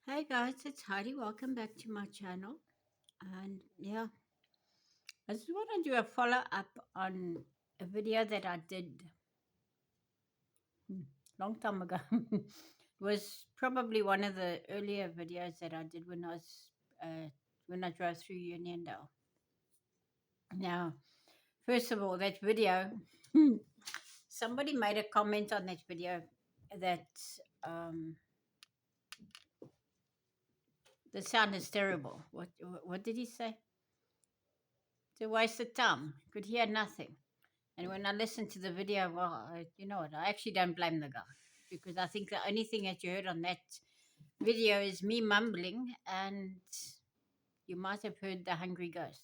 Hey guys, it's Heidi. Welcome back to my channel. And yeah, I just want to do a follow up on a video that I did long time ago. It was probably one of the earlier videos that I did uh, when I drove through Uniondale. Now, first of all, that video, somebody made a comment on that video that the sound is terrible. What did he say? It's a waste of time. Could hear nothing. And when I listened to the video, well, you know what? I actually don't blame the guy because I think the only thing that you heard on that video is me mumbling, and you might have heard the hungry ghost.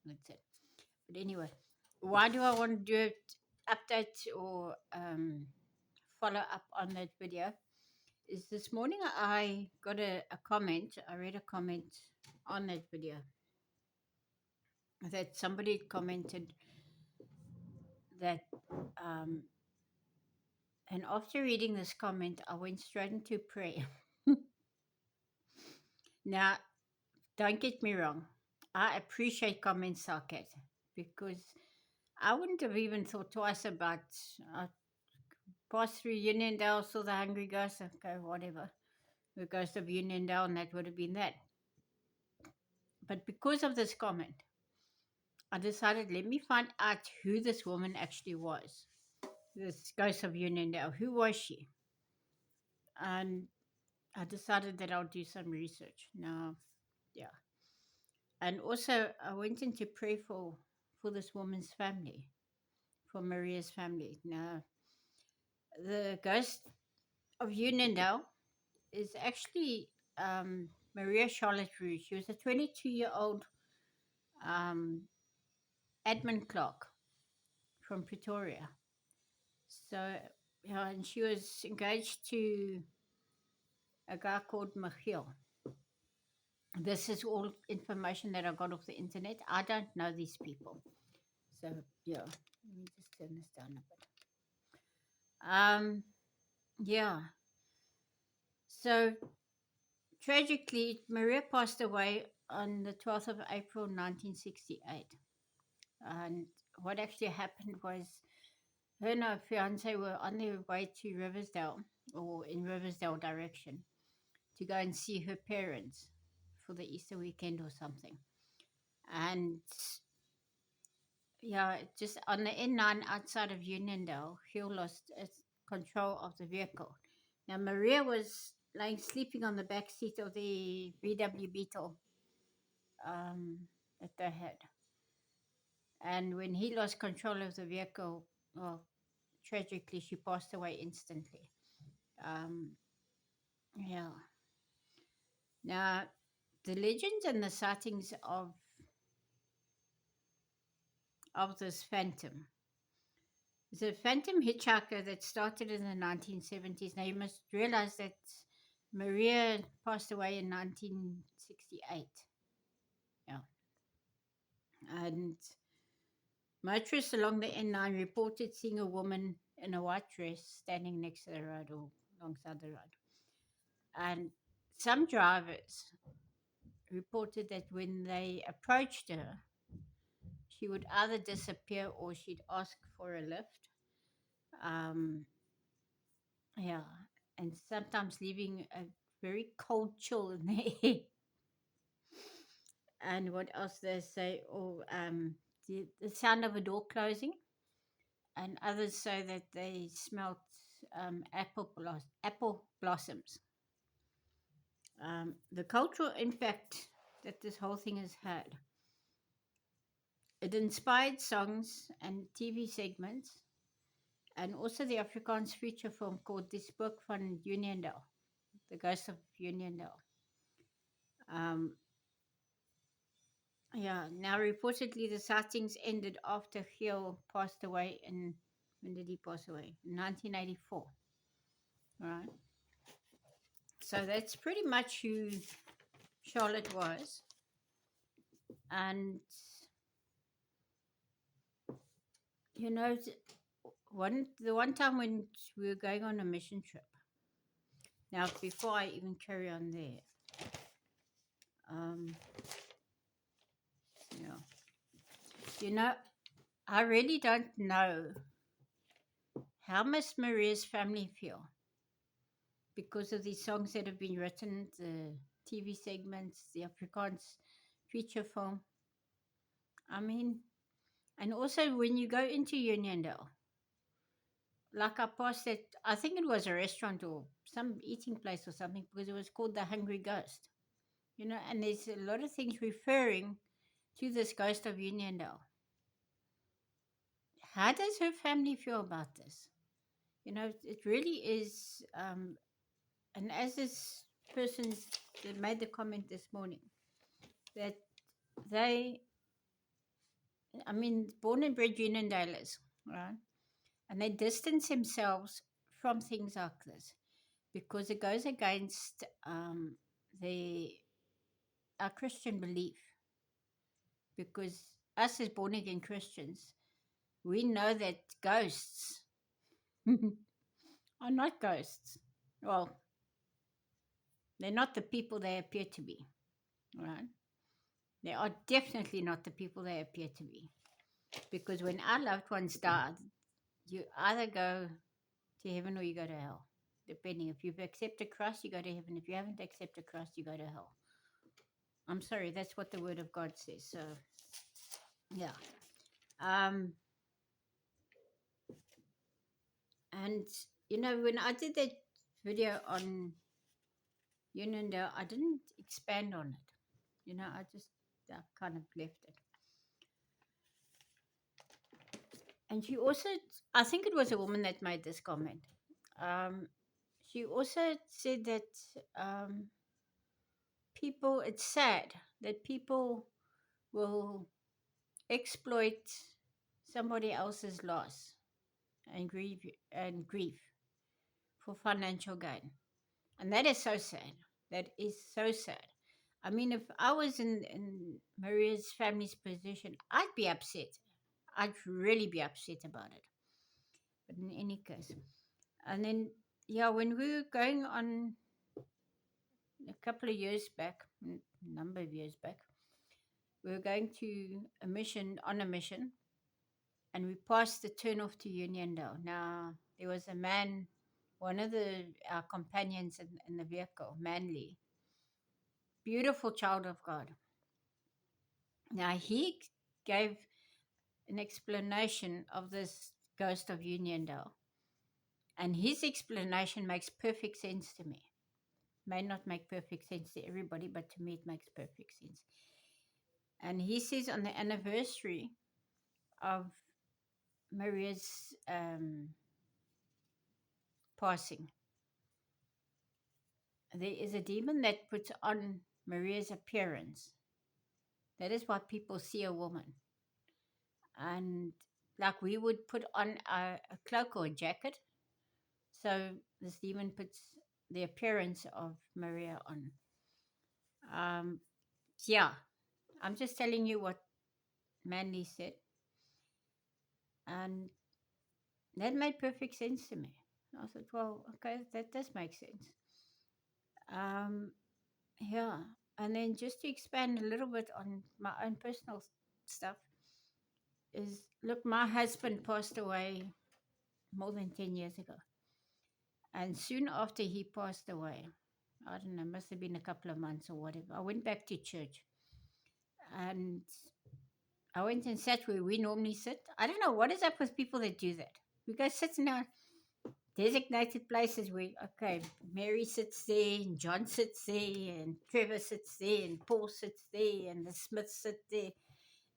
That's it. But anyway, why do I want to do it? Update or follow up on that video? Is this morning I got a comment. I read a comment on that video that somebody commented that um, and after reading this comment, I went straight into prayer. Now, don't get me wrong. I appreciate comments like that because I wouldn't have even thought twice about passed through Uniondale, saw the hungry ghost, okay, whatever. The ghost of Uniondale, and that would have been that. But because of this comment, I decided let me find out who this woman actually was. This ghost of Uniondale. Who was she? And I decided that I'll do some research. Now, yeah. And also, I went into pray for this woman's family, for Maria's family. Now, the ghost of Uniondale is actually Maria Charlotte Rouge. She was a 22-year-old um, admin clerk from Pretoria. So, yeah, and she was engaged to a guy called Michiel. This is all information that I got off the internet. I don't know these people. So, yeah, let me just turn this down a bit. Um, yeah. So tragically, Maria passed away on the 12th of April, 1968. And what actually happened was her and her fiance were on their way to Riversdale or in Riversdale direction to go and see her parents for the Easter weekend or something. And yeah, just on the N9 outside of Uniondale, Hill lost control of the vehicle. Now, Maria was lying sleeping on the back seat of the VW Beetle that they had. And when he lost control of the vehicle, well, tragically, she passed away instantly. Um, yeah. Now, the legends and the sightings of this phantom. The phantom hitchhiker that started in the 1970s. Now, you must realize that Maria passed away in 1968. Yeah. And motorists along the N9 reported seeing a woman in a white dress standing next to the road or alongside the road. And some drivers reported that when they approached her, she would either disappear or she'd ask for a lift. Um, yeah, and sometimes leaving a very cold chill in the air. And what else they say? Or the sound of a door closing. And others say that they smelt apple blossoms. The cultural impact that this whole thing has had. It inspired songs and TV segments, and also the Afrikaans feature film called Die Spook van Uniondale, The Ghost of Uniondale. Um, yeah, now reportedly the sightings ended after Giel passed away when did he pass away? In 1984. All right. So that's pretty much who Charlotte was. And, you know, the one time when we were going on a mission trip, Now, before I even carry on there, um, yeah, you know, I really don't know how must Maria's family feel because of these songs that have been written, the TV segments, the Afrikaans feature film. I mean, and also when you go into Uniondale, like I passed it, I think it was a restaurant or some eating place or something because it was called the Hungry Ghost, and there's a lot of things referring to this ghost of Uniondale. How does her family feel about this? It really is. And as this person that made the comment this morning, that they, I mean, born and bred Uniondalers, right? And they distance themselves from things like this because it goes against the our Christian belief. Because us as born again Christians, we know that ghosts are not ghosts. Well, they're not the people they appear to be, right? They are definitely not the people they appear to be. Because when our loved ones died, you either go to heaven or you go to hell. Depending if you've accepted Christ, you go to heaven. If you haven't accepted Christ, you go to hell. I'm sorry, that's what the Word of God says. So, yeah. Um, and when I did that video on Uniondale, I didn't expand on it. I just kind of left it. And she also, I think it was a woman that made this comment. Um, she also said that um, it's sad that people will exploit somebody else's loss and grief for financial gain. And that is so sad. That is so sad. I mean, if I was in Maria's family's position, I'd be upset. I'd really be upset about it. But in any case, and then, yeah, when we were going on a couple of years back, number of years back, we were going to on a mission, and we passed the turnoff to Uniondale. Now, there was a man, one of our companions in the vehicle, Manly, beautiful child of God. Now, he gave an explanation of this ghost of Uniondale, and his explanation makes perfect sense to me. May not make perfect sense to everybody, but to me, it makes perfect sense. And he says on the anniversary of Maria's passing, there is a demon that puts on Maria's appearance. That is why people see a woman. And like we would put on a cloak or a jacket, so this demon puts the appearance of Maria on. Um, yeah, I'm just telling you what Manly said. And that made perfect sense to me. I said, well, okay, that does make sense. Um, yeah. And then just to expand a little bit on my own personal stuff, is look, my husband passed away more than 10 years ago. And soon after he passed away, I don't know, must have been a couple of months or whatever, I went back to church and I went and sat where we normally sit. I don't know what is up with people that do that. We go sit in our designated places where, okay, Mary sits there, and John sits there, and Trevor sits there, and Paul sits there, and the Smiths sit there.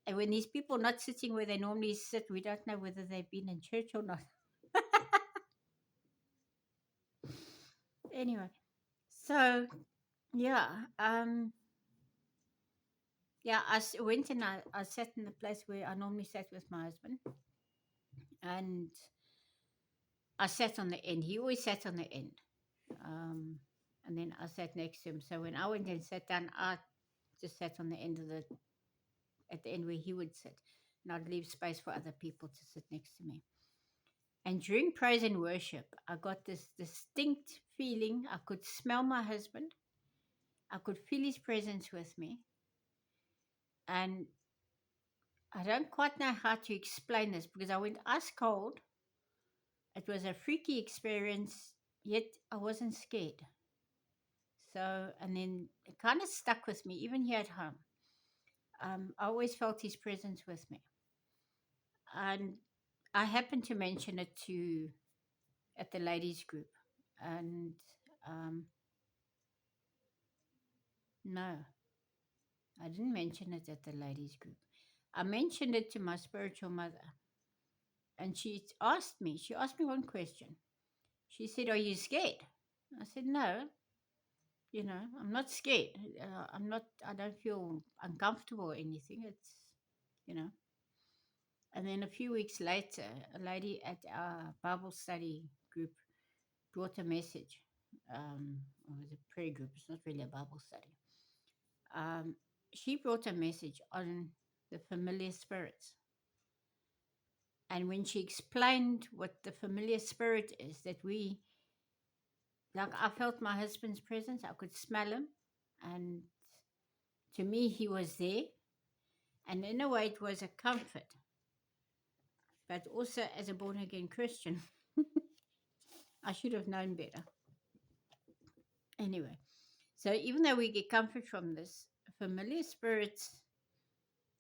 And when these people not sitting where they normally sit, we don't know whether they've been in church or not. Anyway, so yeah, yeah, went and I sat in the place where I normally sat with my husband, and I sat on the end. He always sat on the end. And then I sat next to him. So when I went and sat down, I just sat on the end at the end where he would sit. And I'd leave space for other people to sit next to me. And during praise and worship, I got this distinct feeling. I could smell my husband, I could feel his presence with me. And I don't quite know how to explain this because I went ice cold. It was a freaky experience, yet I wasn't scared. So, and then it kind of stuck with me, even here at home. I always felt his presence with me. And I happened to mention it to at the ladies group. And no, I didn't mention it at the ladies group. I mentioned it to my spiritual mother. And she asked me one question. She said, "Are you scared?" I said, "No, I'm not scared. I don't feel uncomfortable or anything. You know." And then a few weeks later, a lady at our Bible study group brought a message. It was a prayer group. It's not really a Bible study. She brought a message on the familiar spirits. And when she explained what the familiar spirit is, like I felt my husband's presence, I could smell him. And to me, he was there. And in a way, it was a comfort. But also, as a born again Christian, I should have known better. Anyway, so even though we get comfort from this, familiar spirits,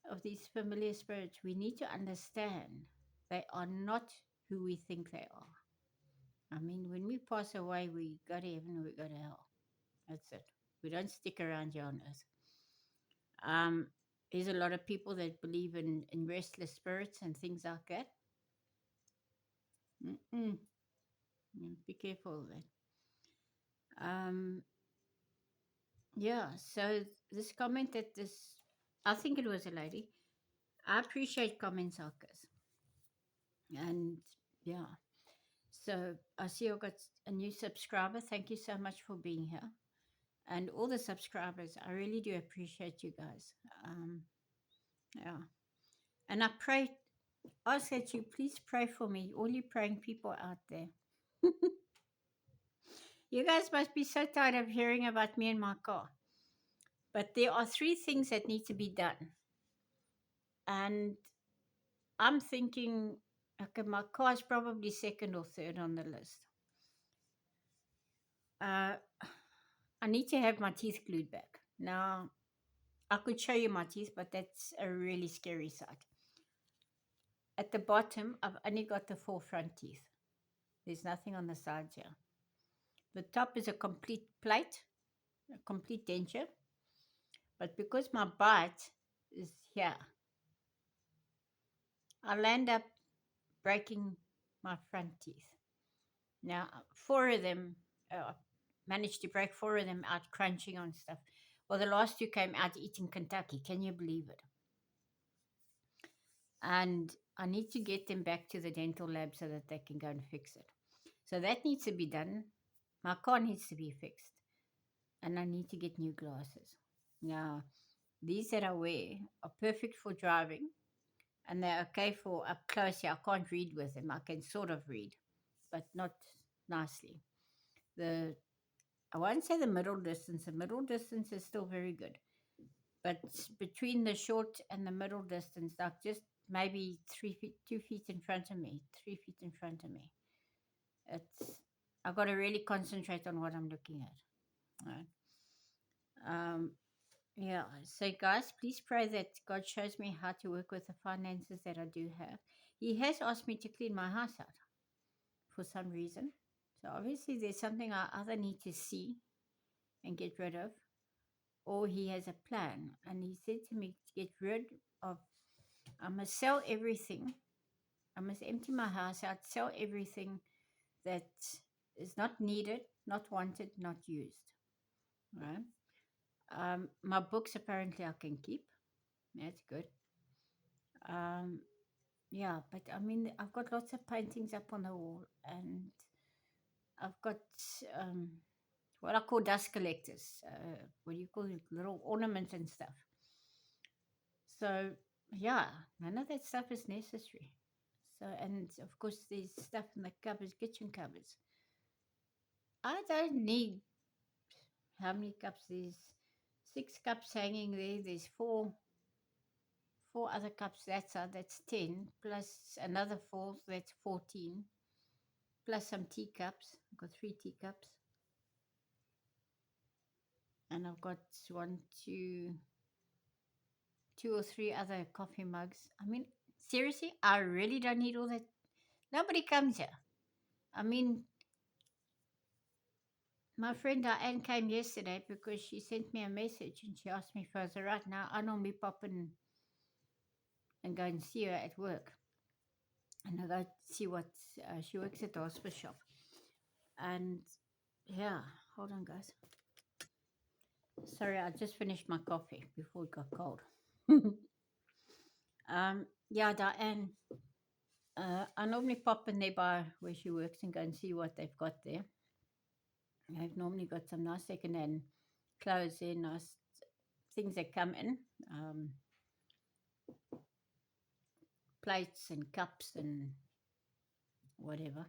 of these familiar spirits, we need to understand they are not who we think they are. I mean, when we pass away, we go to heaven or we go to hell. That's it. We don't stick around here on earth. Um, there's a lot of people that believe in restless spirits and things like that. Mm-mm. Be careful of that. Yeah, so this comment that I think it was a lady. I appreciate comments like this. And yeah, so I see I got a new subscriber. Thank you so much for being here. And all the subscribers, I really do appreciate you guys. Yeah. And I pray, ask that you please pray for me, all you praying people out there. You guys must be so tired of hearing about me and my car. But there are three things that need to be done. And I'm thinking, okay, my car is probably second or third on the list. Uh, I need to have my teeth glued back. Now, I could show you my teeth, but that's a really scary sight. At the bottom, I've only got the four front teeth. There's nothing on the sides here. The top is a complete plate, a complete denture. But because my bite is here, I'll end up breaking my front teeth. Now, four of them, managed to break four of them out crunching on stuff. Well, the last two came out eating Kentucky. Can you believe it? And I need to get them back to the dental lab so that they can go and fix it. So that needs to be done. My car needs to be fixed. And I need to get new glasses. Now, these that I wear are perfect for driving and they're okay for up close. Here, I can't read with them. I can sort of read, but not nicely. The I won't say the middle distance. The middle distance is still very good, but between the short and the middle distance, like just maybe 3 feet, 2 feet in front of me, 3 feet in front of me. It's I've got to really concentrate on what I'm looking at. Right. Um, yeah. So, guys, please pray that God shows me how to work with the finances that I do have. He has asked me to clean my house out for some reason. So obviously, there's something I either need to see and get rid of, or he has a plan. And he said to me to get rid of, I must sell everything. I must empty my house out, sell everything that is not needed, not wanted, not used. Right? My books apparently I can keep. That's good. Um, yeah, but I mean, I've got lots of paintings up on the wall, and I've got um, what I call dust collectors. What do you call it? Little ornaments and stuff. So, yeah, none of that stuff is necessary. So, and of course, there's stuff in the cupboards, kitchen cupboards. I don't need how many cups? There's 6 cups hanging there. There's four other cups that side. That's 10 plus another four. That's 14 plus some teacups. I've got 3 teacups, and I've got one, two or three other coffee mugs. I mean, seriously, I really don't need all that. Nobody comes here. I mean, my friend Diane came yesterday because she sent me a message and she asked me if I was all right. Now, I normally pop in and go and see her at work. And I go see what she works at the hospice shop. And yeah, hold on, guys. Sorry, I just finished my coffee before it got cold. Yeah, Diane, I normally pop in there by where she works and go and see what they've got there. They've normally got some nice second-hand clothes there, nice things that come in, plates and cups and whatever.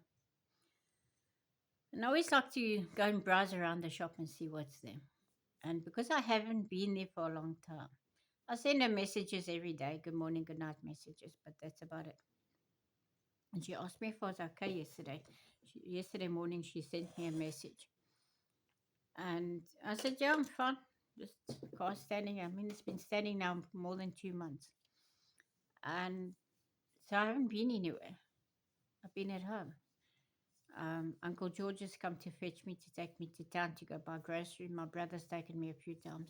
And I always like to go and browse around the shop and see what's there. And because I haven't been there for a long time, I send her messages every day, good morning, good night messages, but that's about it. And she asked me if I was okay yesterday. Yesterday morning, she sent me a message. And I said, yeah, I'm fine. Just car standing. I mean, it's been standing now for more than 2 months. And so I haven't been anywhere. I've been at home. Uncle George has come to fetch me to take me to town to go buy groceries. My brother's taken me a few times.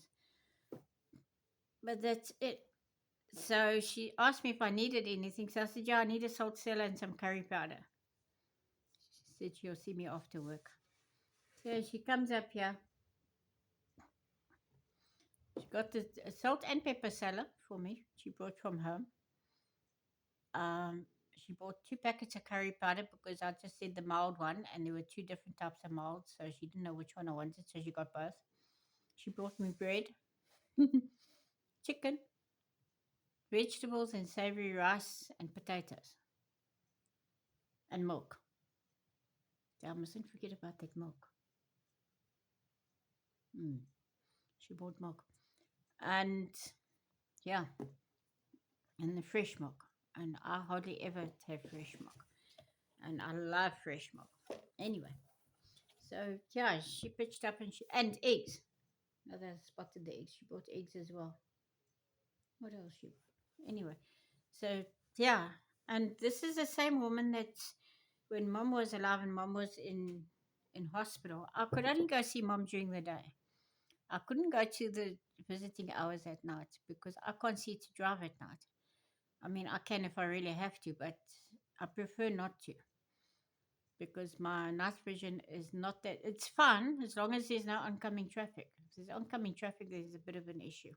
But that's it. So she asked me if I needed anything. So I said, yeah, I need a salt cellar and some curry powder. She said she'll see me after work. So she comes up here. She got the salt and pepper cellar for me. She brought from home. She bought 2 packets of curry powder because I just said the mild one, and there were 2 different types of mild, so she didn't know which one I wanted, so she got both. She brought me bread, chicken, vegetables, and savory rice and potatoes, and milk. So I mustn't forget about that milk. Mm, she bought milk, and yeah, and the fresh milk. And I hardly ever have fresh milk, and I love fresh milk. Anyway, so yeah, she pitched up and eggs. Now I spotted the eggs. She bought eggs as well. What else she bought? Anyway, so yeah, and this is the same woman that when mom was alive and mom was in hospital, I could only go see mom during the day. I couldn't go to the visiting hours at night because I can't see to drive at night. I mean, I can if I really have to, but I prefer not to because my night vision is not that. It's fun as long as there's no oncoming traffic. If there's oncoming traffic, there's a bit of an issue.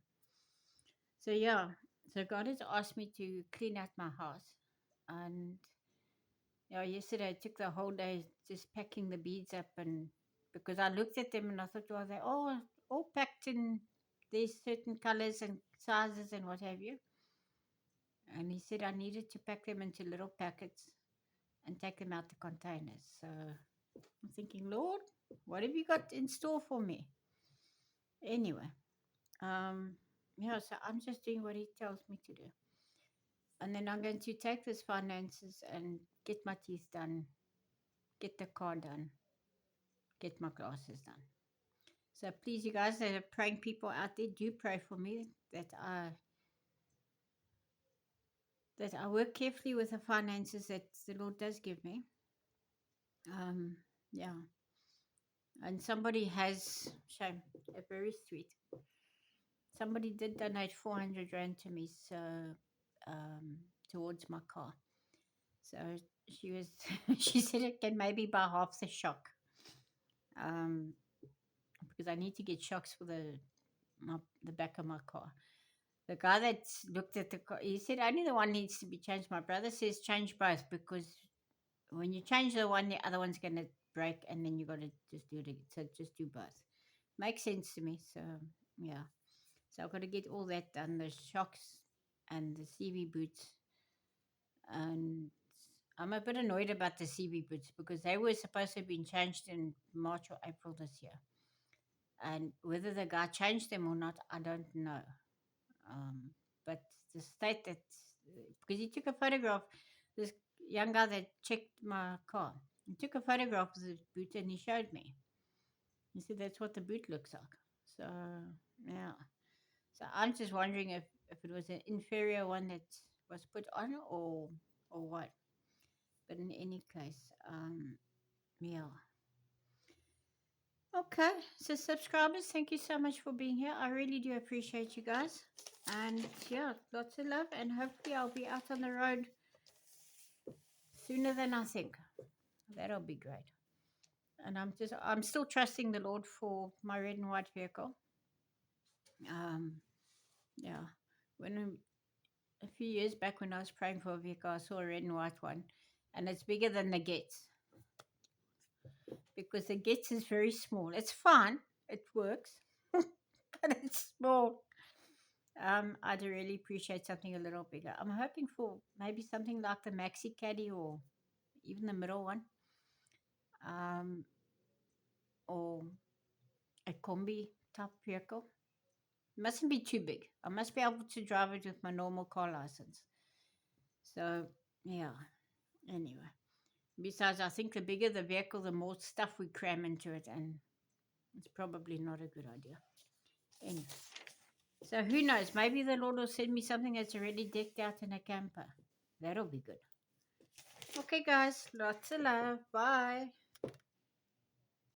So yeah, so God has asked me to clean out my house, and yeah, yesterday I took the whole day just packing the beads up, and because I looked at them and I thought, well, they're all packed in these certain colors and sizes and what have you. And he said I needed to pack them into little packets and take them out the containers. So I'm thinking, Lord, what have you got in store for me? Anyway, um, yeah, so I'm just doing what he tells me to do. And then I'm going to take these finances and get my teeth done, get the car done, get my glasses done. So please, you guys that are praying people out there, do pray for me that I work carefully with the finances that the Lord does give me. Yeah. And somebody has shame, very sweet. Somebody did donate 400 rand to me, so towards my car. So she was, she said it can maybe buy half the shock, um, because I need to get shocks for the back of my car. The guy that looked at the car, he said only the one needs to be changed. My brother says change both because when you change the one, the other one's going to break, and then you got to just do it again. So just do both. Makes sense to me. So yeah. So I've got to get all that done, the shocks and the CV boots, and I'm a bit annoyed about the CB boots because they were supposed to have been changed in March or April this year. And whether the guy changed them or not, I don't know. Um, but the state that, because he took a photograph, this young guy that checked my car, he took a photograph of the boot and he showed me. He said that's what the boot looks like. So, yeah. So I'm just wondering if it was an inferior one that was put on or what. But in any case, yeah. Okay, so subscribers, thank you so much for being here. I really do appreciate you guys. And yeah, lots of love. And hopefully, I'll be out on the road sooner than I think. That'll be great. And I'm still trusting the Lord for my red and white vehicle. Um, yeah. A few years back when I was praying for a vehicle, I saw a red and white one, and it's bigger than the Getz because the Getz is very small. It's fine, it works, but it's small. I'd really appreciate something a little bigger. I'm hoping for maybe something like the Maxi Caddy or even the middle one, um, or a combi type vehicle. Mustn't be too big. I must be able to drive it with my normal car license. So, yeah. Anyway, besides, I think the bigger the vehicle, the more stuff we cram into it, and it's probably not a good idea. Anyway, so who knows? Maybe the Lord will send me something that's already decked out in a camper. That'll be good. Okay, guys, lots of love. Bye.